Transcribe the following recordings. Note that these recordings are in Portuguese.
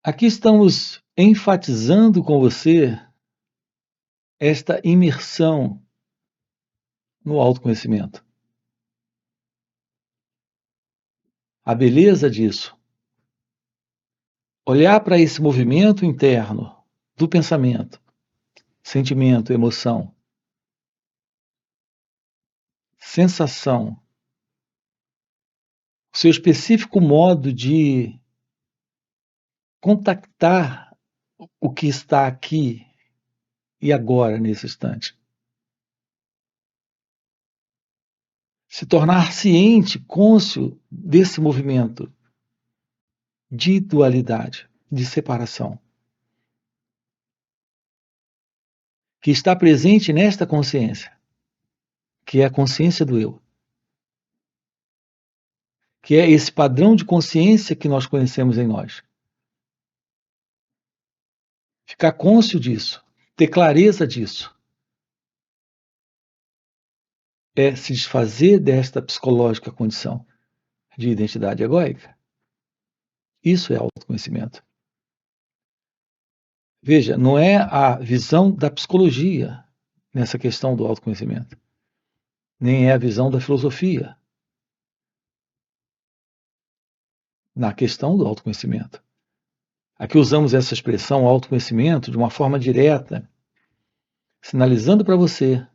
Aqui estamos enfatizando com você esta imersão no autoconhecimento. A beleza disso. Olhar para esse movimento interno do pensamento, sentimento, emoção, sensação, o seu específico modo de contactar o que está aqui e agora, nesse instante. Se tornar ciente, cônscio desse movimento de dualidade, de separação, que está presente nesta consciência, que é a consciência do eu, que é esse padrão de consciência que nós conhecemos em nós. Ficar cônscio disso, ter clareza disso, é se desfazer desta psicológica condição de identidade egóica. Isso é autoconhecimento. Veja, não é a visão da psicologia nessa questão do autoconhecimento, nem é a visão da filosofia na questão do autoconhecimento. Aqui usamos essa expressão autoconhecimento de uma forma direta, sinalizando para você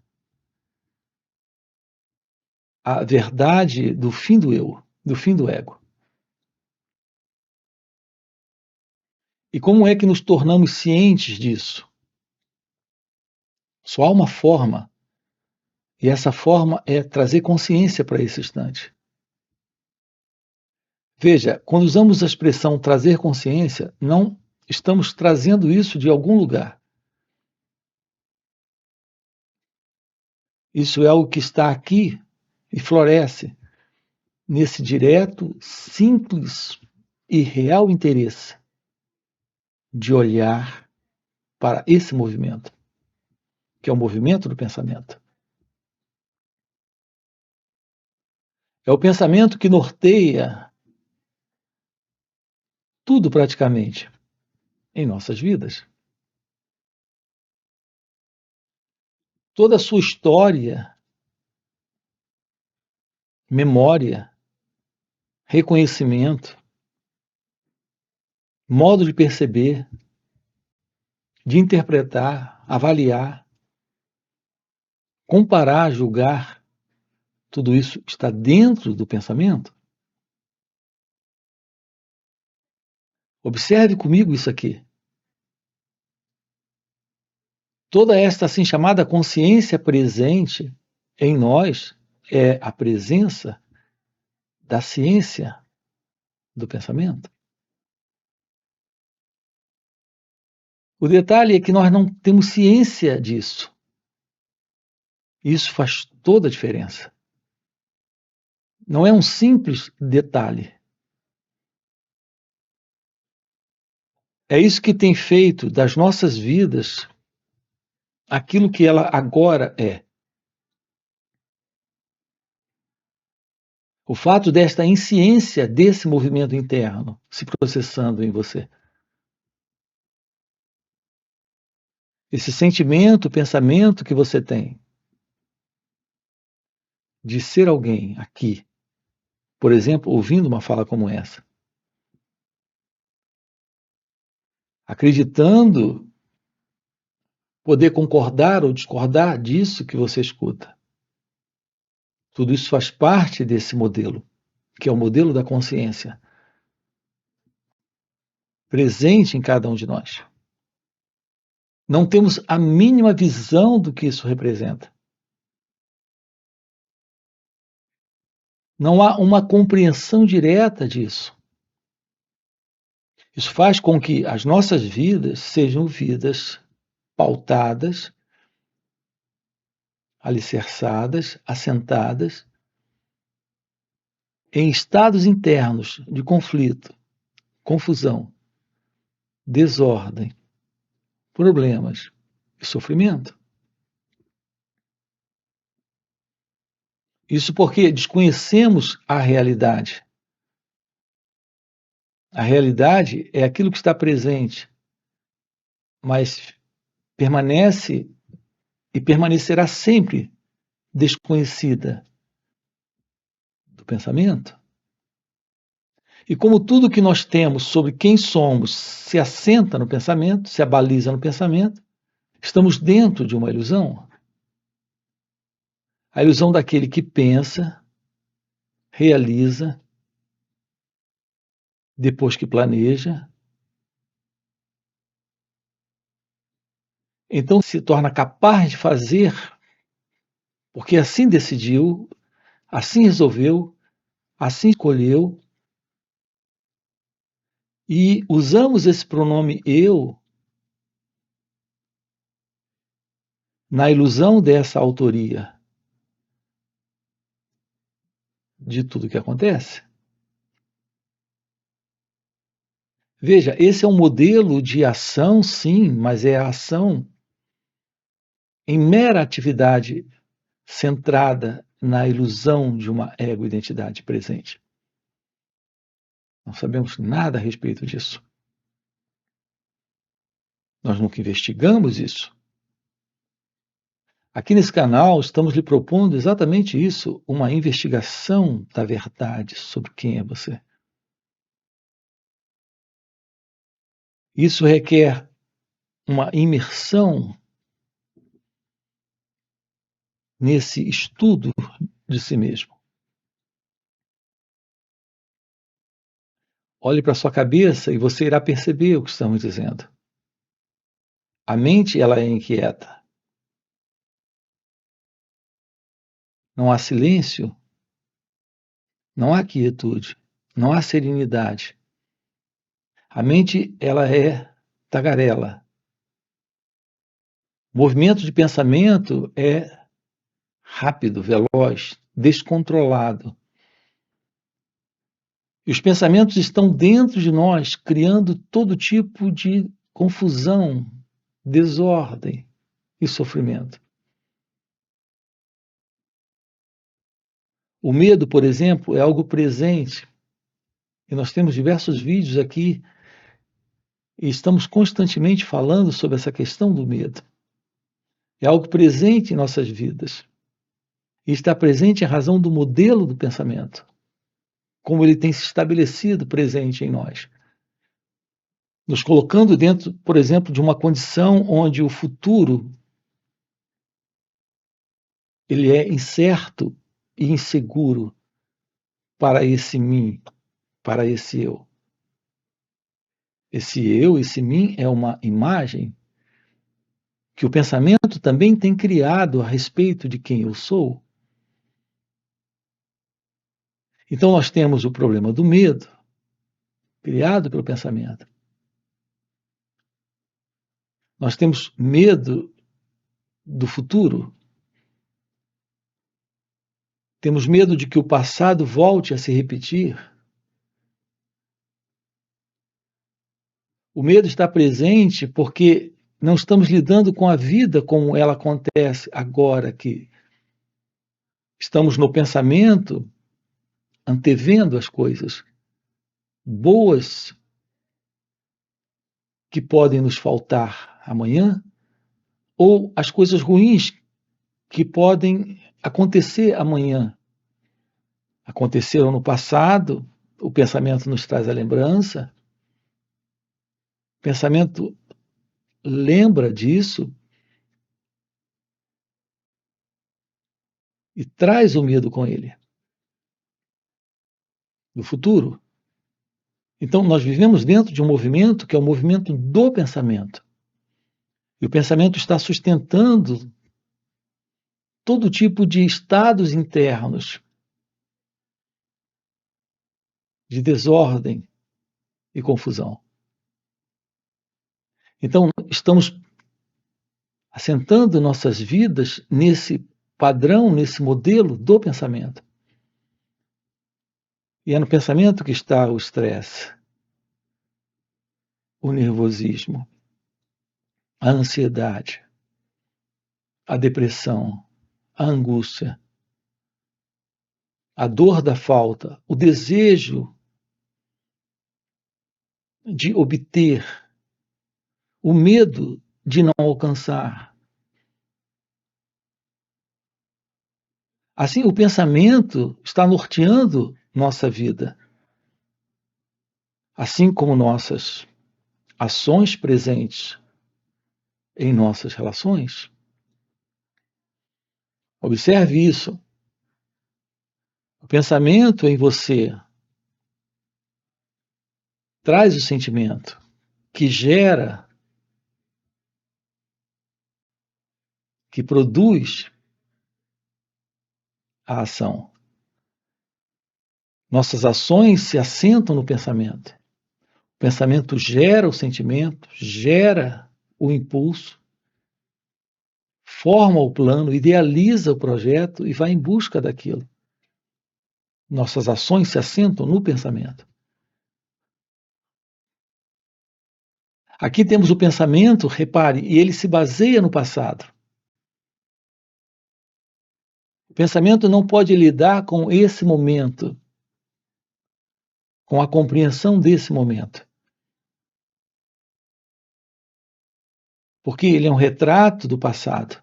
a verdade do fim do eu, do fim do ego. E como é que nos tornamos cientes disso? Só há uma forma, e essa forma é trazer consciência para esse instante. Veja, quando usamos a expressão trazer consciência, não estamos trazendo isso de algum lugar. Isso é algo que está aqui e floresce nesse direto, simples e real interesse de olhar para esse movimento, que é o movimento do pensamento. É o pensamento que norteia tudo praticamente em nossas vidas. Toda a sua história, memória, reconhecimento, modo de perceber, de interpretar, avaliar, comparar, julgar, tudo isso está dentro do pensamento. Observe comigo isso aqui. Toda esta assim chamada consciência presente em nós é a presença da ciência do pensamento. O detalhe é que nós não temos ciência disso. Isso faz toda a diferença. Não é um simples detalhe. É isso que tem feito das nossas vidas aquilo que ela agora é. O fato desta insciência desse movimento interno se processando em você. Esse sentimento, pensamento que você tem de ser alguém aqui, por exemplo, ouvindo uma fala como essa, acreditando poder concordar ou discordar disso que você escuta. Tudo isso faz parte desse modelo, que é o modelo da consciência, presente em cada um de nós. Não temos a mínima visão do que isso representa. Não há uma compreensão direta disso. Isso faz com que as nossas vidas sejam vidas pautadas, alicerçadas, assentadas em estados internos de conflito, confusão, desordem, problemas e sofrimento. Isso porque desconhecemos a realidade. A realidade é aquilo que está presente, mas permanece e permanecerá sempre desconhecida do pensamento. E como tudo que nós temos sobre quem somos se assenta no pensamento, se abaliza no pensamento, estamos dentro de uma ilusão. A ilusão daquele que pensa, realiza, depois que planeja, então se torna capaz de fazer, porque assim decidiu, assim resolveu, assim escolheu, e usamos esse pronome eu na ilusão dessa autoria de tudo que acontece. Veja, esse é um modelo de ação, sim, mas é a ação em mera atividade centrada na ilusão de uma ego-identidade presente. Não sabemos nada a respeito disso. Nós nunca investigamos isso. Aqui nesse canal estamos lhe propondo exatamente isso, uma investigação da verdade sobre quem é você. Isso requer uma imersão nesse estudo de si mesmo. Olhe para a sua cabeça e você irá perceber o que estamos dizendo. A mente, ela é inquieta. Não há silêncio, não há quietude, não há serenidade. A mente, ela é tagarela. O movimento de pensamento é rápido, veloz, descontrolado. E os pensamentos estão dentro de nós, criando todo tipo de confusão, desordem e sofrimento. O medo, por exemplo, é algo presente. E nós temos diversos vídeos aqui e estamos constantemente falando sobre essa questão do medo. É algo presente em nossas vidas. E está presente em razão do modelo do pensamento, como ele tem se estabelecido presente em nós. Nos colocando dentro, por exemplo, de uma condição onde o futuro ele é incerto e inseguro para esse mim, para esse eu. Esse mim é uma imagem que o pensamento também tem criado a respeito de quem eu sou. Então nós temos o problema do medo, criado pelo pensamento. Nós temos medo do futuro. Temos medo de que o passado volte a se repetir. O medo está presente porque não estamos lidando com a vida como ela acontece agora aqui. Estamos no pensamento, antevendo as coisas boas que podem nos faltar amanhã, ou as coisas ruins que podem acontecer amanhã. Aconteceram no passado, o pensamento nos traz a lembrança, o pensamento lembra disso e traz o medo com ele, do futuro. Então, nós vivemos dentro de um movimento que é o movimento do pensamento. E o pensamento está sustentando todo tipo de estados internos, de desordem e confusão. Então, estamos assentando nossas vidas nesse padrão, nesse modelo do pensamento. E é no pensamento que está o estresse, o nervosismo, a ansiedade, a depressão, a angústia, a dor da falta, o desejo de obter, o medo de não alcançar. Assim, o pensamento está norteando nossa vida, assim como nossas ações presentes em nossas relações. Observe isso. O pensamento em você traz o sentimento que gera, que produz a ação. Nossas ações se assentam no pensamento. O pensamento gera o sentimento, gera o impulso, forma o plano, idealiza o projeto e vai em busca daquilo. Nossas ações se assentam no pensamento. Aqui temos o pensamento, repare, e ele se baseia no passado. O pensamento não pode lidar com esse momento, com a compreensão desse momento. Porque ele é um retrato do passado.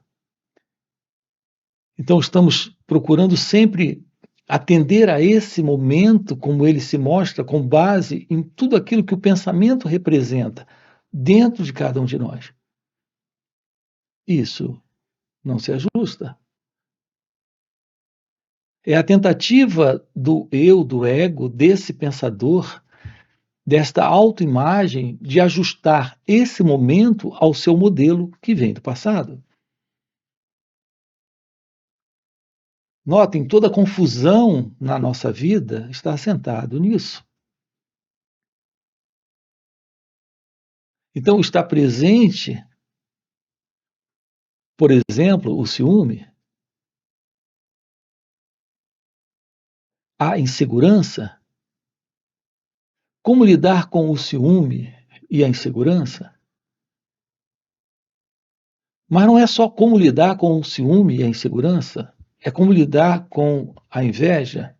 Então estamos procurando sempre atender a esse momento, como ele se mostra, com base em tudo aquilo que o pensamento representa dentro de cada um de nós. Isso não se ajusta. É a tentativa do eu, do ego, desse pensador, desta autoimagem, de ajustar esse momento ao seu modelo que vem do passado. Notem, toda a confusão na nossa vida está assentado nisso. Então, está presente, por exemplo, o ciúme, a insegurança. Como lidar com o ciúme e a insegurança? Mas não é só como lidar com o ciúme e a insegurança, é como lidar com a inveja.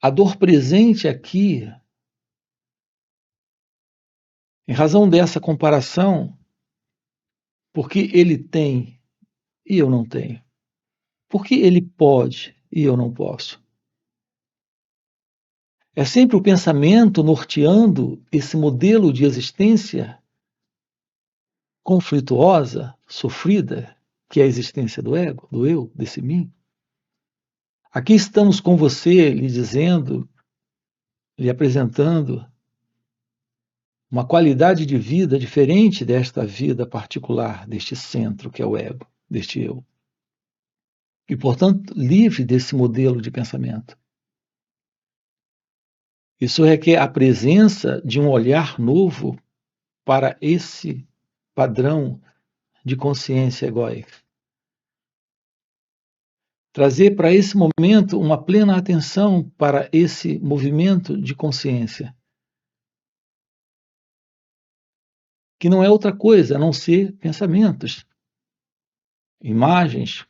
A dor presente aqui, em razão dessa comparação, porque ele tem e eu não tenho. Porque ele pode e eu não posso. É sempre o pensamento norteando esse modelo de existência conflituosa, sofrida, que é a existência do ego, do eu, desse mim. Aqui estamos com você, lhe dizendo, lhe apresentando uma qualidade de vida diferente desta vida particular, deste centro que é o ego, deste eu. E, portanto, livre desse modelo de pensamento. Isso requer a presença de um olhar novo para esse padrão de consciência egóica. Trazer para esse momento uma plena atenção para esse movimento de consciência, que não é outra coisa a não ser pensamentos, imagens,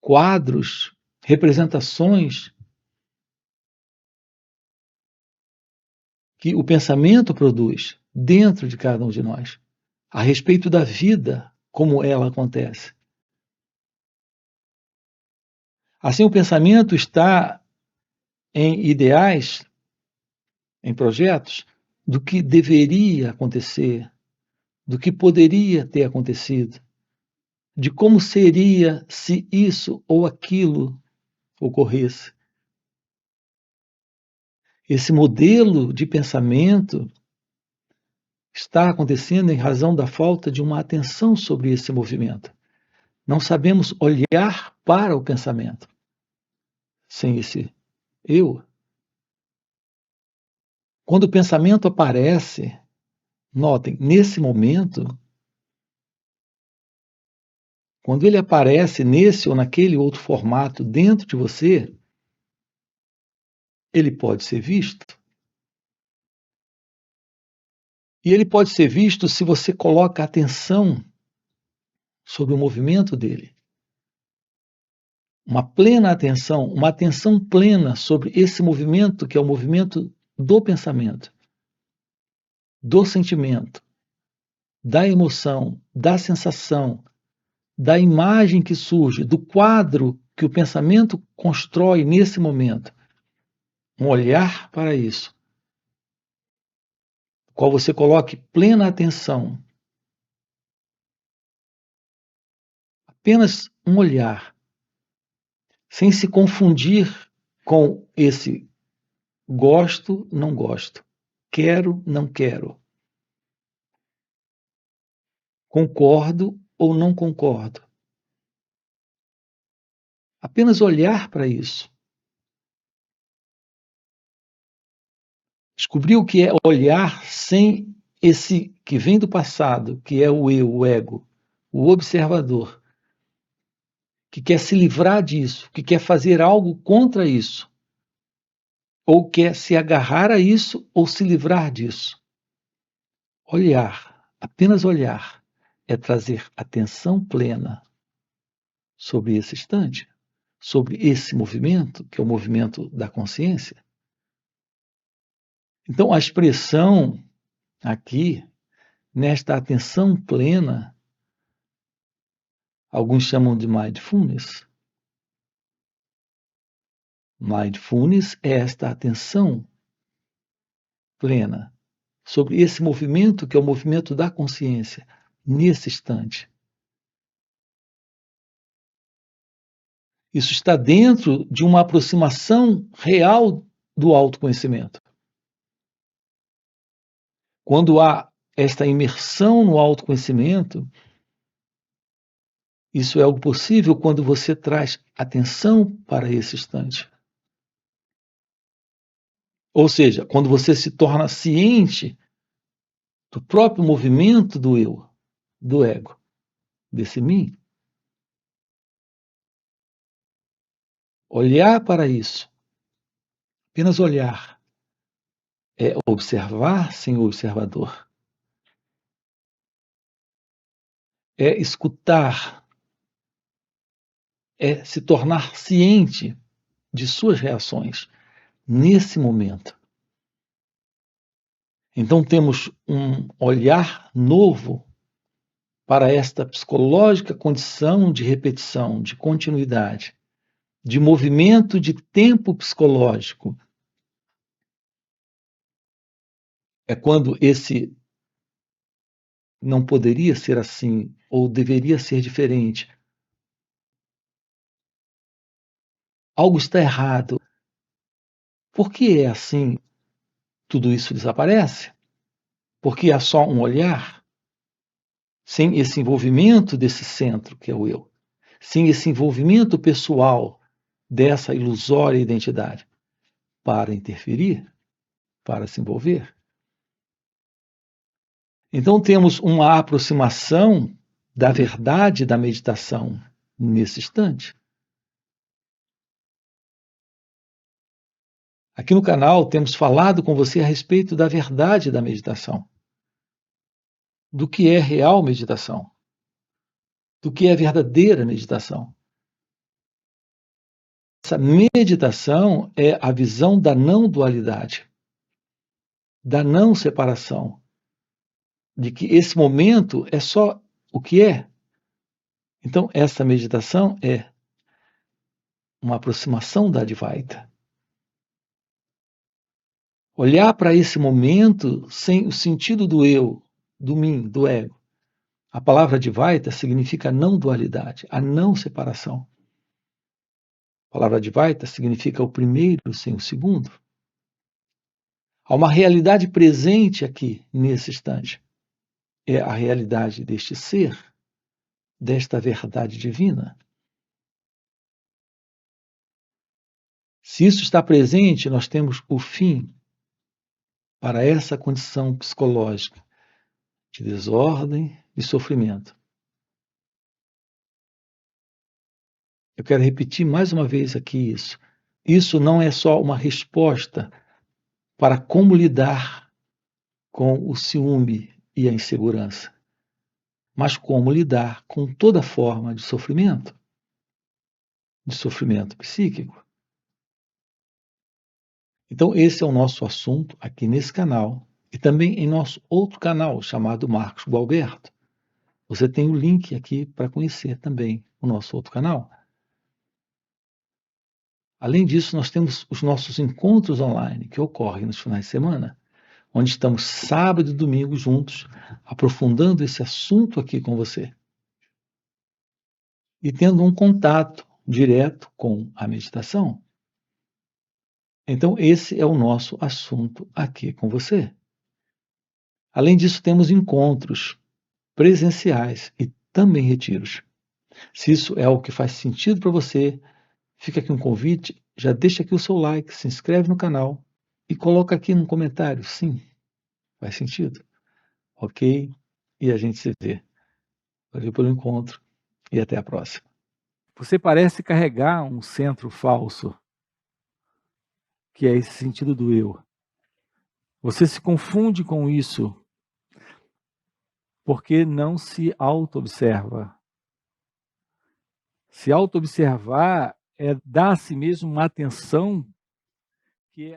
quadros, representações que o pensamento produz dentro de cada um de nós, a respeito da vida como ela acontece. Assim, o pensamento está em ideais, em projetos, do que deveria acontecer, do que poderia ter acontecido, de como seria se isso ou aquilo ocorresse. Esse modelo de pensamento está acontecendo em razão da falta de uma atenção sobre esse movimento. Não sabemos olhar para o pensamento sem esse eu. Quando o pensamento aparece, notem, nesse momento, quando ele aparece nesse ou naquele outro formato dentro de você, ele pode ser visto. E ele pode ser visto se você coloca atenção sobre o movimento dele. uma plena atenção, uma atenção plena sobre esse movimento que é o movimento do pensamento, do sentimento, da emoção, da sensação, da imagem que surge, do quadro que o pensamento constrói nesse momento. Um olhar para isso, qual você coloque plena atenção. Apenas um olhar, sem se confundir com esse gosto, não gosto, quero, não quero, concordo ou não concordo. Apenas olhar para isso. Descobrir o que é olhar sem esse que vem do passado, que é o eu, o ego, o observador, que quer se livrar disso, que quer fazer algo contra isso, ou quer se agarrar a isso ou se livrar disso. Olhar, apenas olhar, é trazer atenção plena sobre esse instante, sobre esse movimento, que é o movimento da consciência. Então, a expressão aqui, nesta atenção plena, alguns chamam de mindfulness. Mindfulness é esta atenção plena sobre esse movimento que é o movimento da consciência, nesse instante. Isso está dentro de uma aproximação real do autoconhecimento. Quando há esta imersão no autoconhecimento, isso é algo possível quando você traz atenção para esse instante. Ou seja, quando você se torna ciente do próprio movimento do eu, do ego, desse mim. Olhar para isso, apenas olhar, é observar sem o observador. É escutar, é se tornar ciente de suas reações nesse momento. Então temos um olhar novo para esta psicológica condição de repetição, de continuidade, de movimento de tempo psicológico. É quando esse não poderia ser assim, ou deveria ser diferente. Algo está errado. Por que é assim? Tudo isso desaparece? Porque há só um olhar, sem esse envolvimento desse centro, que é o eu, sem esse envolvimento pessoal dessa ilusória identidade, para interferir, para se envolver. Então temos uma aproximação da verdade da meditação nesse instante. Aqui no canal temos falado com você a respeito da verdade da meditação, do que é real meditação, do que é verdadeira meditação. Essa meditação é a visão da não dualidade, da não separação, de que esse momento é só o que é. Então, essa meditação é uma aproximação da Advaita. Olhar para esse momento sem o sentido do eu, do mim, do ego. A palavra Advaita significa não dualidade, a não separação. A palavra Advaita significa o primeiro sem o segundo. Há uma realidade presente aqui, nesse instante. É a realidade deste ser, desta verdade divina. Se isso está presente, nós temos o fim para essa condição psicológica de desordem e sofrimento. Eu quero repetir mais uma vez aqui isso. Isso não é só uma resposta para como lidar com o ciúme e a insegurança, mas como lidar com toda forma de sofrimento. de sofrimento psíquico. Então, esse é o nosso assunto aqui nesse canal e também em nosso outro canal chamado Marcos Gualberto. Você tem o link aqui para conhecer também o nosso outro canal. Além disso, nós temos os nossos encontros online que ocorrem nos finais de semana, onde estamos sábado e domingo juntos, aprofundando esse assunto aqui com você. E tendo um contato direto com a meditação. Então, esse é o nosso assunto aqui com você. Além disso, temos encontros presenciais e também retiros. Se isso é o que faz sentido para você, fica aqui um convite, já deixa aqui o seu like, se inscreve no canal e coloca aqui no comentário, sim, faz sentido. Ok? E a gente se vê. Valeu pelo encontro e até a próxima. Você parece carregar um centro falso, que é esse sentido do eu. Você se confunde com isso porque não se auto-observa. Se auto-observar é dar a si mesmo uma atenção que é